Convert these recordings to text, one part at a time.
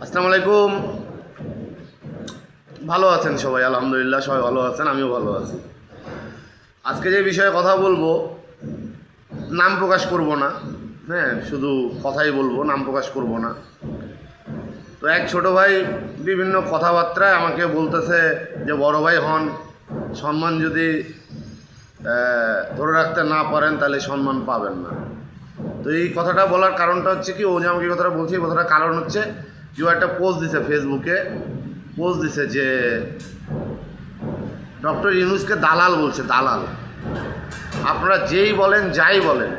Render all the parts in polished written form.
আসসালামু আলাইকুম। ভালো আছেন সবাই? আলহামদুলিল্লাহ সবাই ভালো আছেন, আমিও ভালো আছি। আজকে যে বিষয়ে কথা বলবো, নাম প্রকাশ করব না, হ্যাঁ, শুধু কথাই বলবো, নাম প্রকাশ করব না। তো এক ছোট ভাই বিভিন্ন কথাবার্তায় আমাকে বলতেছে যে বড় ভাই হন, সম্মান যদি ধরে রাখতে না পারেন তাহলে সম্মান পাবেন না। তো এই কথাটা বলার কারণটা হচ্ছে কি, ও যে আমাকে এই কথাটা বলছে, এই কথাটার কারণ হচ্ছে কেউ একটা পোস্ট দিছে ফেসবুকে, পোস্ট দিছে যে ডক্টর ইউনূসকে দালাল বলছে, দালাল। আপনারা যেই বলেন যাই বলেন,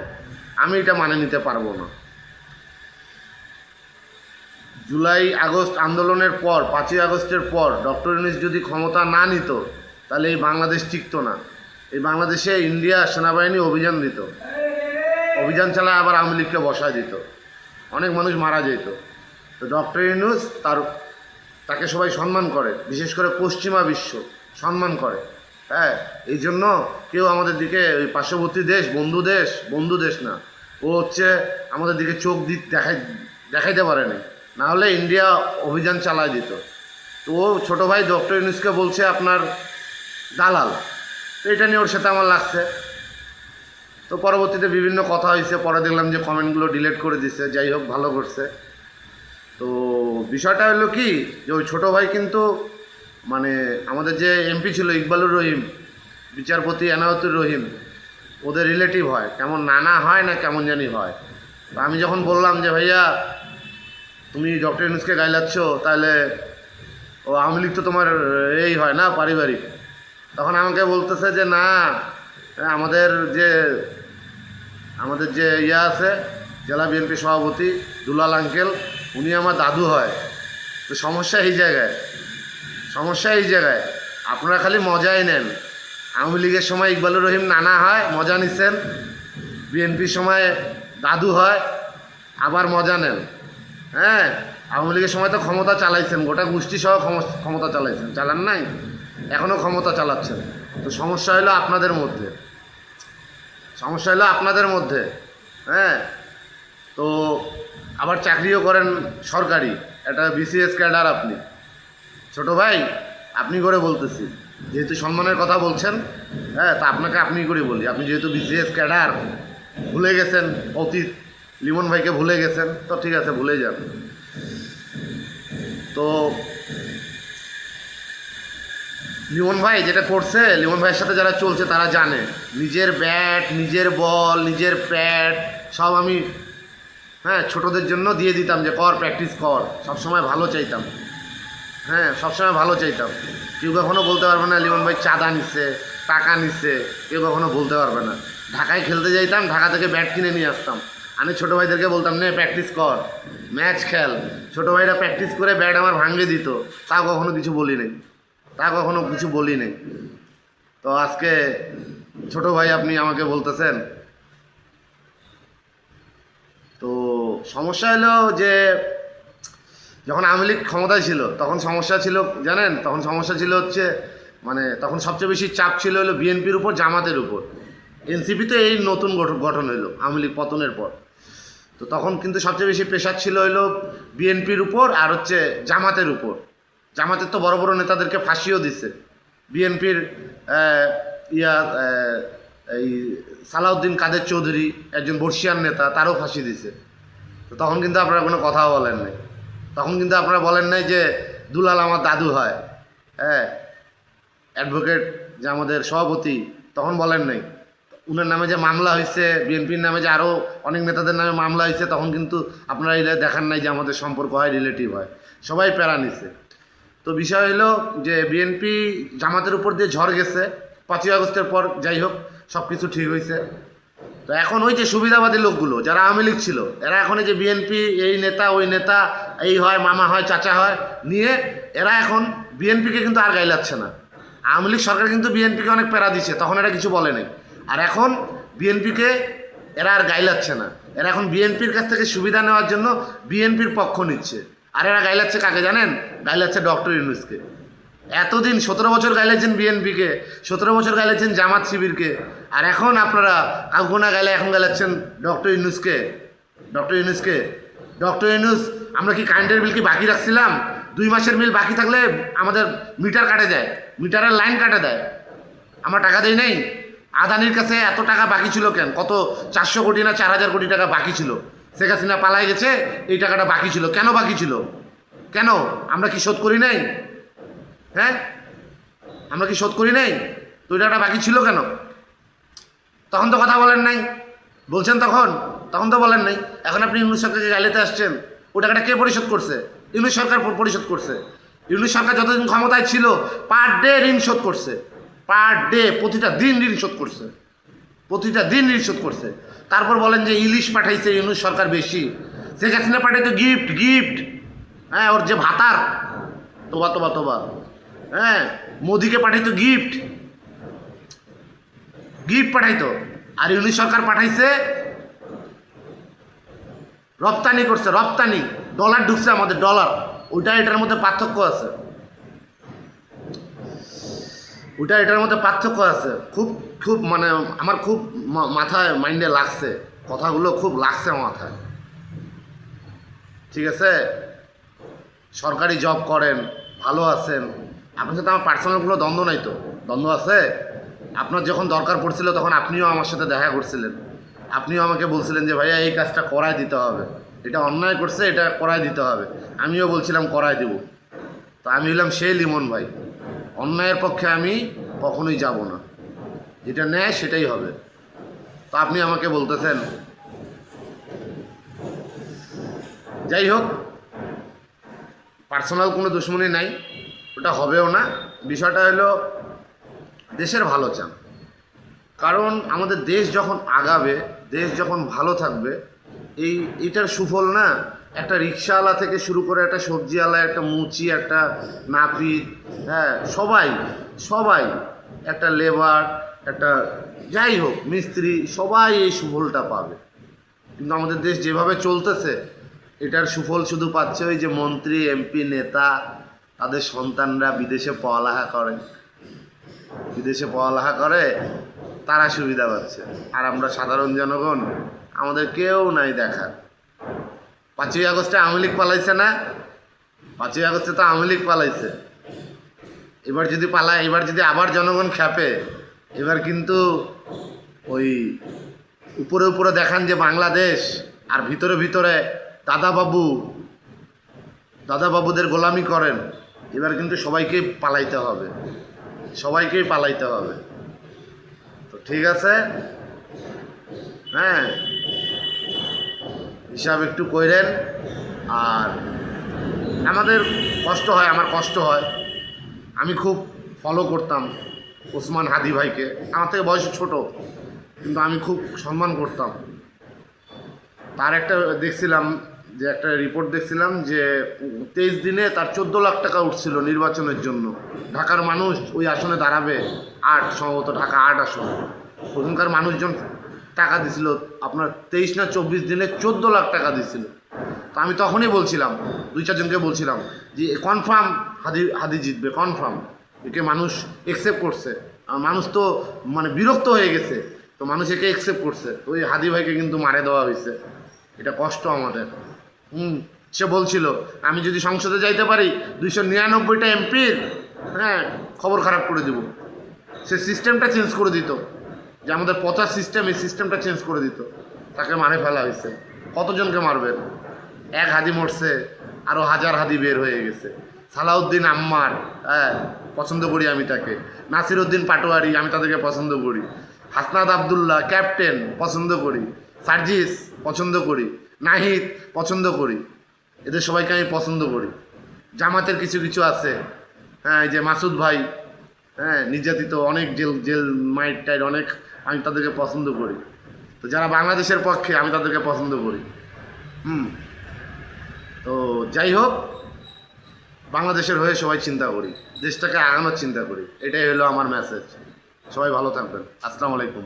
আমি এটা মানে নিতে পারবো না। জুলাই আগস্ট আন্দোলনের পর, 5ই আগস্টের পর ডক্টর ইউনূস যদি ক্ষমতা না নিত তাহলে এই বাংলাদেশ টিকতো না। এই বাংলাদেশে ইন্ডিয়া সেনাবাহিনী অভিযান দিত, অভিযান চালায় আবার আওয়ামী লীগকে বসায় দিত, অনেক মানুষ মারা যেত। তো ডক্টর ইউনূস তাকে সবাই সম্মান করে, বিশেষ করে পশ্চিমা বিশ্ব সম্মান করে। হ্যাঁ, এই জন্য কেউ আমাদের দিকে ওই পার্শ্ববর্তী দেশ, বন্ধু দেশ না, ও হচ্ছে আমাদের দিকে চোখ দেখাইতে পারেনি, না হলে ইন্ডিয়া অভিযান চালায় দিত। তো ও ছোটো ভাই ডক্টর ইউনূসকে বলছে আপনার দালাল। তো এটা নিয়ে ওর সাথে আমার লাগছে। তো পরবর্তীতে বিভিন্ন কথা হয়েছে, পরে দেখলাম যে কমেন্টগুলো ডিলিট করে দিছে। যাই হোক, ভালো করছে। তো বিষয়টা হলো কি, যে ওই ছোটো ভাই কিন্তু মানে আমাদের যে এমপি ছিল ইকবালুর রহিম, বিচারপতি এনায়েতুর রহিম, ওদের রিলেটিভ হয়, কেমন নানা হয় না কেমন জানি হয়। তো আমি যখন বললাম যে ভাইয়া তুমি ডক্টর ইউনূসকে গাইলাচ্ছ, তাহলে ও আওয়ামী লীগ তো তোমার এই হয় না পারিবারিক, তখন আমাকে বলতেছে যে না, আমাদের যে ইয়ে আছে জেলা বিএনপি সভাপতি দুলাল আঙ্কেল, উনি আমার দাদু হয়। তো সমস্যা এই জায়গায় আপনারা খালি মজাই নেন। আওয়ামী লীগের সময় ইকবালুর রহিম নানা হয়, মজা নিচ্ছেন। বিএনপির সময় দাদু হয়, আবার মজা নেন। হ্যাঁ, আওয়ামী লীগের সময় তো ক্ষমতা চালাইছেন, গোটা গোষ্ঠী সহ ক্ষমতা চালাইছেন, চালান নাই, এখনও ক্ষমতা চালাচ্ছেন। তো সমস্যা হলো আপনাদের মধ্যে। হ্যাঁ, তো আবার চাকরিও করেন সরকারি, একটা বিসিএস ক্যাডার আপনি। ছোট ভাই, আপনি করে বলতেছি, যেহেতু সম্মানের কথা বলছেন, হ্যাঁ, তা আপনাকে আপনি করে বলি। আপনি যেহেতু বিসিএস ক্যাডার, ভুলে গেছেন অতীত, লিমন ভাইকে ভুলে গেছেন, তো ঠিক আছে, ভুলে যান। তো লিমন ভাই যেটা করছে, লিমন ভাইয়ের সাথে যারা চলছে তারা জানে, নিজের ব্যাট, নিজের বল, নিজের প্যাড সব আমি ছোটদের জন্য দিয়ে দিতাম, যে কর, প্র্যাকটিস কর। সবসময় ভালো চাইতাম, সবসময় ভালো চাইতাম। কেউ কখনো বলতে পারবে না লিমন ভাই চাঁদা নিচ্ছে, টাকা নিচ্ছে, কেউ কখনো বলতে পারবে না। ঢাকায় খেলতে যাইতাম, ঢাকা থেকে ব্যাট কিনে নিয়ে আসতাম, আমি ছোটো ভাইদেরকে বলতাম নে প্র্যাকটিস কর, ম্যাচ খেল। ছোটো ভাইরা প্র্যাকটিস করে ব্যাট আমার ভাঙিয়ে দিত, তা কখনো কিছু বলি নেই। তো আজকে ছোটো ভাই আপনি আমাকে বলতেছেন। তো সমস্যা হলো যে যখন আওয়ামী লীগ ক্ষমতায় ছিল তখন সমস্যা ছিল জানেন, তখন সমস্যা ছিল হচ্ছে তখন সবচেয়ে বেশি চাপ ছিল হলো বিএনপির উপর, জামাতের উপর। এনসিপিতে এই নতুন গঠন হইলো আওয়ামী লীগ পতনের পর। তো তখন কিন্তু সবচেয়ে বেশি প্রেশার ছিল হইলো বিএনপির উপর আর হচ্ছে জামাতের উপর। জামাতের তো বড় বড় নেতাদেরকে ফাঁসিও দিছে, বিএনপির এই সালাউদ্দিন কাদের চৌধুরী, একজন বর্ষিয়ান নেতা, তারও ফাঁসি দিছে। তো তখন কিন্তু আপনারা কোনো কথাও বলেন নাই, তখন কিন্তু আপনারা বলেন নাই যে দুলাল আমার দাদু হয়। হ্যাঁ, অ্যাডভোকেট যে আমাদের সভাপতি, তখন বলেন নাই। উনার নামে যে মামলা হয়েছে, বিএনপির নামে যে আরও অনেক নেতাদের নামে মামলা হয়েছে, তখন কিন্তু আপনারা এটা দেখান নাই যে আমাদের সম্পর্ক হয়, রিলেটিভ হয়, সবাই প্যারা নিছে। তো বিষয় হলো যে বিএনপি জামাতের উপর দিয়ে ঝড় গেছে 5ই আগস্টের পর। যাই হোক, সব কিছু ঠিক হয়েছে। তো এখন ওই যে সুবিধাবাদী লোকগুলো যারা আওয়ামী লীগ ছিল, এরা এখন এই যে বিএনপি এই নেতা ওই নেতা, এই হয়, মামা হয়, চাচা হয় নিয়ে, এরা এখন বিএনপিকে কিন্তু আর গাইলাচ্ছে না। আওয়ামী লীগ সরকার কিন্তু বিএনপিকে অনেক প্যারা দিচ্ছে, তখন এরা কিছু বলে নাই। আর এখন বিএনপিকে এরা আর গাইলাচ্ছে না, এরা এখন বিএনপির কাছ থেকে সুবিধা নেওয়ার জন্য বিএনপির পক্ষ নিচ্ছে। আর এরা গাইলাচ্ছে কাকে জানেন? গাইলাচ্ছে ডক্টর ইউনূসকে। এতদিন 17 বছর গাইলেছেন বিএনপিকে, 17 বছর গাইলেছেন জামাত শিবিরকে, আর এখন আপনারা কাউকে না গাইলে এখন গাইলাচ্ছেন ডক্টর ইউনূসকে। ডক্টর ইউনূস, আমরা কি কারেন্টের বিল কি বাকি রাখছিলাম? 2 মাসের বিল বাকি থাকলে আমাদের মিটার কাটে দেয়, মিটারের লাইন কাটে দেয়। আমরা টাকা দেই নাই। আদানির কাছে এত টাকা বাকি ছিল কেন? কত 400 কোটি না 4000 কোটি টাকা বাকি ছিল। শেখ হাসিনা পালাই গেছে, এই টাকাটা বাকি ছিল। কেন বাকি ছিল? কেন? আমরা কি শোধ করি নাই? হ্যাঁ, আমরা কি শোধ করি নাই? তো ওই টাকাটা বাকি ছিল কেন? তখন তো কথা বলেন নাই। বলছেন তখন তো বলেন নাই। এখন আপনি ইউনূস সরকারকে গালিতে আসছেন। ওই টাকাটা কে পরিশোধ করছে? ইউনূস সরকার পরিশোধ করছে। ইউনূস সরকার যতদিন ক্ষমতায় ছিল পার ডে ঋণ শোধ করছে, পার ডে, প্রতিটা দিন ঋণ শোধ করছে, প্রতিটা দিন ঋণ শোধ করছে। তারপর বলেন যে ইলিশ পাঠাইছে ইউনূস সরকার বেশি। শেখ হাসিনা পাঠাইতো গিফট। হ্যাঁ, ওর যে ভাতার, তোবা। হ্যাঁ, মোদিকে পাঠাইতো গিফট পাঠাইতো। আর ইউনূস সরকার পাঠাইছে রপ্তানি করছে, রপ্তানি। ডলার ঢুকছে আমাদের, ডলার। ওইটা এটার মধ্যে পার্থক্য আছে, ওইটা এটার মধ্যে পার্থক্য আছে। খুব মানে আমার খুব মাথায় মাইন্ডে লাগছে, কথাগুলো খুব লাগছে মাথায়। ঠিক আছে, সরকারি জব করেন, ভালো আছেন, আপনার সাথে আমার পার্সোনাল কোনো দ্বন্দ্ব নাই তো? দ্বন্দ্ব আছে? আপনার যখন দরকার পড়ছিল তখন আপনিও আমার সাথে দেখা করছিলেন, আপনিও আমাকে বলছিলেন যে ভাইয়া এই কাজটা করায় দিতে হবে, এটা অন্যায় করছে, এটা করায় দিতে হবে। আমিও বলছিলাম করায় দেব। তো আমি হলাম সেই লিমন ভাই, অন্যায়ের পক্ষে আমি কখনোই যাব না, যেটা নেয় সেটাই হবে। তো আপনি আমাকে বলতেছেন। যাই হোক, পার্সোনাল কোনো দুশ্মনী নাই, ওটা হবেও না। বিষয়টা হলো দেশের ভালো চান। কারণ আমাদের দেশ যখন আগাবে, দেশ যখন ভালো থাকবে, এটার সুফল না একটা রিক্সাওয়ালা থেকে শুরু করে একটা সবজিওয়ালা, একটা মুচি, একটা নাপিত, হ্যাঁ, সবাই একটা লেবার, একটা যাই হোক মিস্ত্রি, সবাই এই সুফলটা পাবে। কিন্তু আমাদের দেশ যেভাবে চলতেছে, এটার সুফল শুধু পাচ্ছে ওই যে মন্ত্রী, এমপি, নেতা, তাদের সন্তানরা বিদেশে পড়ালেখা করে, তারা সুবিধা পাচ্ছে। আর আমরা সাধারণ জনগণ, আমাদের কেউ নাই দেখার। 5ই আগস্টে আওয়ামী লীগ পালাইছে না? 5ই আগস্টে তো আওয়ামী লীগ পালাইছে। এবার যদি আবার জনগণ খেপে, এবার কিন্তু ওই উপরে দেখান যে বাংলাদেশ, আর ভিতরে দাদাবাবুদের গোলামি করেন। এবার কিন্তু সবাইকেই পালাইতে হবে। তো ঠিক আছে, হ্যাঁ, হিসাব একটু কইরেন। আর আমাদের কষ্ট হয়, আমার কষ্ট হয়। আমি খুব ফলো করতাম ওসমান হাদি ভাইকে, আমার থেকে বয়স ছোট, কিন্তু আমি খুব সম্মান করতাম তার। একটা রিপোর্ট দেখছিলাম যে 23 দিনে তার 14 লাখ টাকা উঠছিল নির্বাচনের জন্য। ঢাকার মানুষ ওই আসনে দাঁড়াবে 8, সম্ভবত ঢাকা 8 আসন। ওখানকার মানুষজন টাকা দিছিল, আপনার 23 না 24 দিনে 14 লাখ টাকা দিছিল। তো আমি তখনই বলছিলাম, 2-4 জনকে বলছিলাম যে কনফার্ম হাদি জিতবে, কনফার্ম। একে মানুষ অ্যাকসেপ্ট করছে। মানুষ তো মানে বিরক্ত হয়ে গেছে, তো মানুষ একে অ্যাকসেপ্ট করছে। তো ওই হাদি ভাইকে কিন্তু মারে দেওয়া হয়েছে। এটা কষ্ট আমাদের। সে বলছিল আমি যদি সংসদে যাইতে পারি 299টা এমপির, হ্যাঁ, খবর খারাপ করে দিব। সে সিস্টেমটা চেঞ্জ করে দিত, যে আমাদের পচার সিস্টেম, এই সিস্টেমটা চেঞ্জ করে দিত। তাকে মারে ফেলা হয়েছে। কতজনকে মারবেন? 1 হাদি মরছে, আরও 1000 হাদি বের হয়ে গেছে। সালাউদ্দিন আম্মার, হ্যাঁ, পছন্দ করি আমি তাকে। নাসির উদ্দিন পাটোয়ারি, আমি তাদেরকে পছন্দ করি। হাসনাত আবদুল্লাহ ক্যাপ্টেন, পছন্দ করি। সার্জিস পছন্দ করি। নাহিদ পছন্দ করি। এদের সবাইকে আমি পছন্দ করি। জামাতের কিছু আছে, হ্যাঁ, এই যে মাসুদ ভাই, হ্যাঁ, নির্যাতিত, অনেক জেল মাইট অনেক, আমি তাদেরকে পছন্দ করি। তো যারা বাংলাদেশের পক্ষে, আমি তাদেরকে পছন্দ করি। তো যাই হোক, বাংলাদেশের হয়ে সবাই চিন্তা করি, দেশটাকে আগানোর চিন্তা করি। এটাই হলো আমার মেসেজ। সবাই ভালো থাকবেন। আসসালামু আলাইকুম।